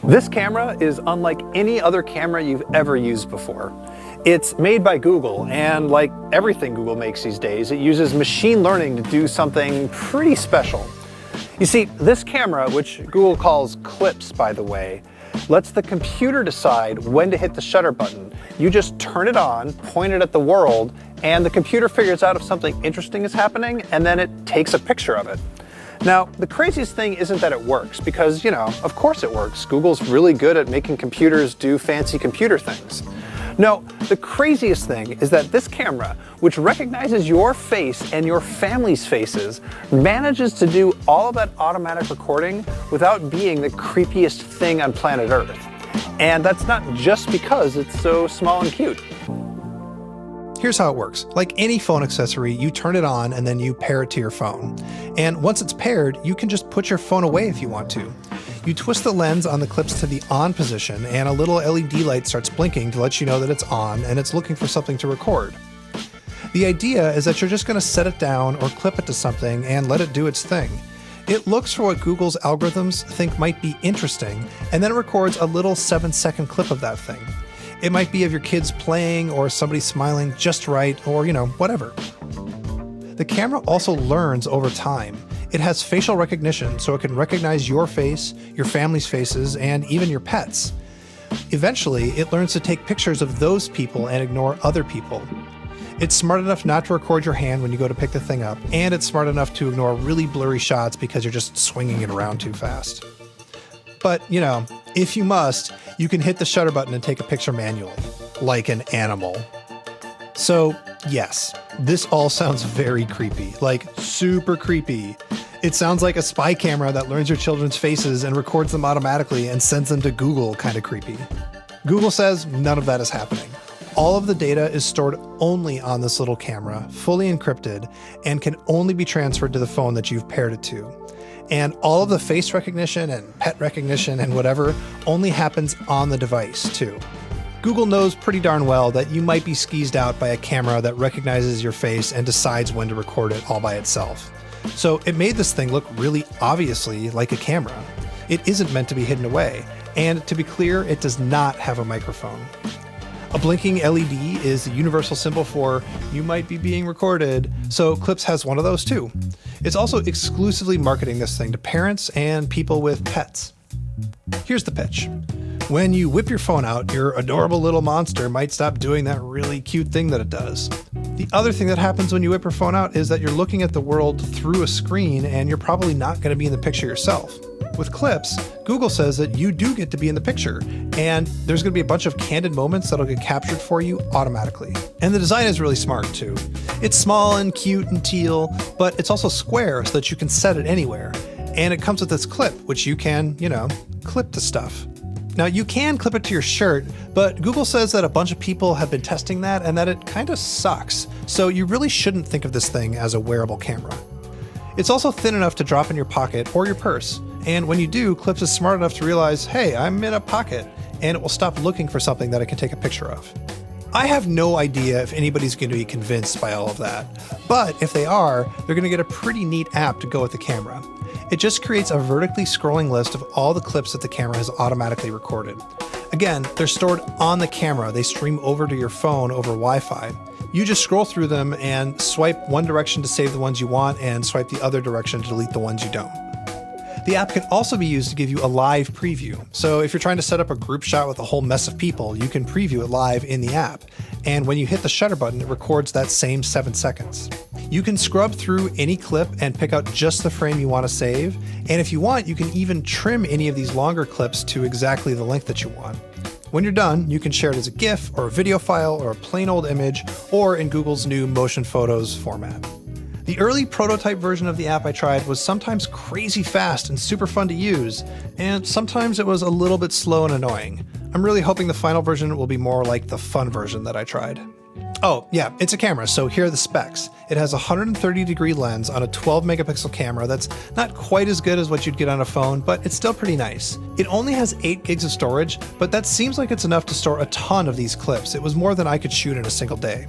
This camera is unlike any other camera you've ever used before. It's made by Google, and like everything Google makes these days, it uses machine learning to do something pretty special. You see, this camera, which Google calls Clips, by the way, lets the computer decide when to hit the shutter button. You just turn it on, point it at the world, and the computer figures out if something interesting is happening, and then it takes a picture of it. Now, the craziest thing isn't that it works, because, of course it works. Google's really good at making computers do fancy computer things. No, the craziest thing is that this camera, which recognizes your face and your family's faces, manages to do all of that automatic recording without being the creepiest thing on planet Earth. And that's not just because it's so small and cute. Here's how it works. Like any phone accessory, you turn it on and then you pair it to your phone. And once it's paired, you can just put your phone away if you want to. You twist the lens on the Clips to the on position and a little LED light starts blinking to let you know that it's on and it's looking for something to record. The idea is that you're just going to set it down or clip it to something and let it do its thing. It looks for what Google's algorithms think might be interesting and then it records a little 7-second clip of that thing. It might be of your kids playing or somebody smiling just right or, whatever. The camera also learns over time. It has facial recognition, so it can recognize your face, your family's faces, and even your pets. Eventually, it learns to take pictures of those people and ignore other people. It's smart enough not to record your hand when you go to pick the thing up, and it's smart enough to ignore really blurry shots because you're just swinging it around too fast. But, if you must, you can hit the shutter button and take a picture manually, like an animal. So, yes, this all sounds very creepy, like super creepy. It sounds like a spy camera that learns your children's faces and records them automatically and sends them to Google kind of creepy. Google says none of that is happening. All of the data is stored only on this little camera, fully encrypted, and can only be transferred to the phone that you've paired it to. And all of the face recognition and pet recognition and whatever only happens on the device too. Google knows pretty darn well that you might be skeezed out by a camera that recognizes your face and decides when to record it all by itself. So it made this thing look really obviously like a camera. It isn't meant to be hidden away, and to be clear, it does not have a microphone. A blinking LED is the universal symbol for you might be being recorded, so Clips has one of those too. It's also exclusively marketing this thing to parents and people with pets. Here's the pitch. When you whip your phone out, your adorable little monster might stop doing that really cute thing that it does. The other thing that happens when you whip your phone out is that you're looking at the world through a screen and you're probably not going to be in the picture yourself. With Clips, Google says that you do get to be in the picture, and there's going to be a bunch of candid moments that'll get captured for you automatically. And the design is really smart too. It's small and cute and teal, but it's also square so that you can set it anywhere. And it comes with this clip, which you can, clip to stuff. Now, you can clip it to your shirt, but Google says that a bunch of people have been testing that and that it kind of sucks. So you really shouldn't think of this thing as a wearable camera. It's also thin enough to drop in your pocket or your purse. And when you do, Clips is smart enough to realize, hey, I'm in a pocket, and it will stop looking for something that it can take a picture of. I have no idea if anybody's going to be convinced by all of that, but if they are, they're going to get a pretty neat app to go with the camera. It just creates a vertically scrolling list of all the clips that the camera has automatically recorded. Again, they're stored on the camera. They stream over to your phone over Wi-Fi. You just scroll through them and swipe one direction to save the ones you want and swipe the other direction to delete the ones you don't. The app can also be used to give you a live preview. So if you're trying to set up a group shot with a whole mess of people, you can preview it live in the app. And when you hit the shutter button, it records that same 7 seconds. You can scrub through any clip and pick out just the frame you want to save. And if you want, you can even trim any of these longer clips to exactly the length that you want. When you're done, you can share it as a GIF or a video file or a plain old image or in Google's new Motion Photos format. The early prototype version of the app I tried was sometimes crazy fast and super fun to use, and sometimes it was a little bit slow and annoying. I'm really hoping the final version will be more like the fun version that I tried. Oh, yeah, it's a camera, so here are the specs. It has a 130-degree lens on a 12-megapixel camera that's not quite as good as what you'd get on a phone, but it's still pretty nice. It only has 8 gigs of storage, but that seems like it's enough to store a ton of these clips. It was more than I could shoot in a single day.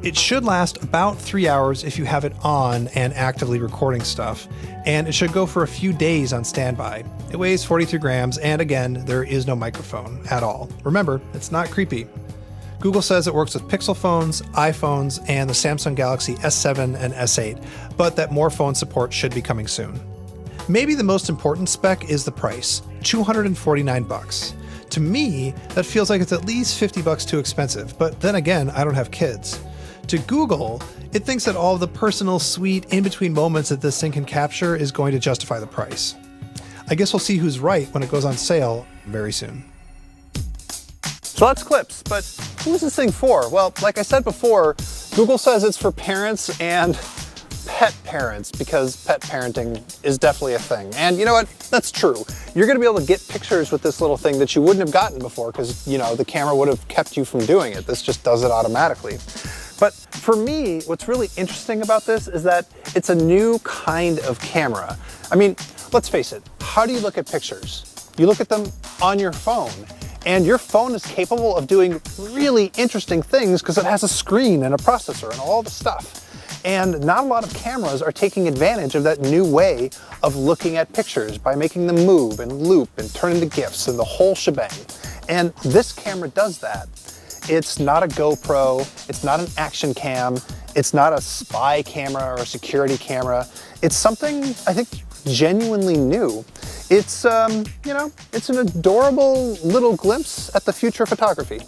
It should last about 3 hours if you have it on and actively recording stuff, and it should go for a few days on standby. It weighs 43 grams, and again, there is no microphone at all. Remember, it's not creepy. Google says it works with Pixel phones, iPhones, and the Samsung Galaxy S7 and S8, but that more phone support should be coming soon. Maybe the most important spec is the price, $249. To me, that feels like it's at least $50 too expensive, but then again, I don't have kids. To Google, it thinks that all of the personal, sweet, in-between moments that this thing can capture is going to justify the price. I guess we'll see who's right when it goes on sale very soon. So that's Clips, but who's this thing for? Well, like I said before, Google says it's for parents and pet parents, because pet parenting is definitely a thing. And you know what? That's true. You're gonna be able to get pictures with this little thing that you wouldn't have gotten before because, you know, the camera would have kept you from doing it. This just does it automatically. But for me, what's really interesting about this is that it's a new kind of camera. I mean, let's face it, how do you look at pictures? You look at them on your phone, and your phone is capable of doing really interesting things because it has a screen and a processor and all the stuff. And not a lot of cameras are taking advantage of that new way of looking at pictures by making them move and loop and turn into GIFs and the whole shebang. And this camera does that. It's not a GoPro, it's not an action cam, it's not a spy camera or a security camera. It's something, I think, genuinely new. It's, you know, it's an adorable little glimpse at the future of photography.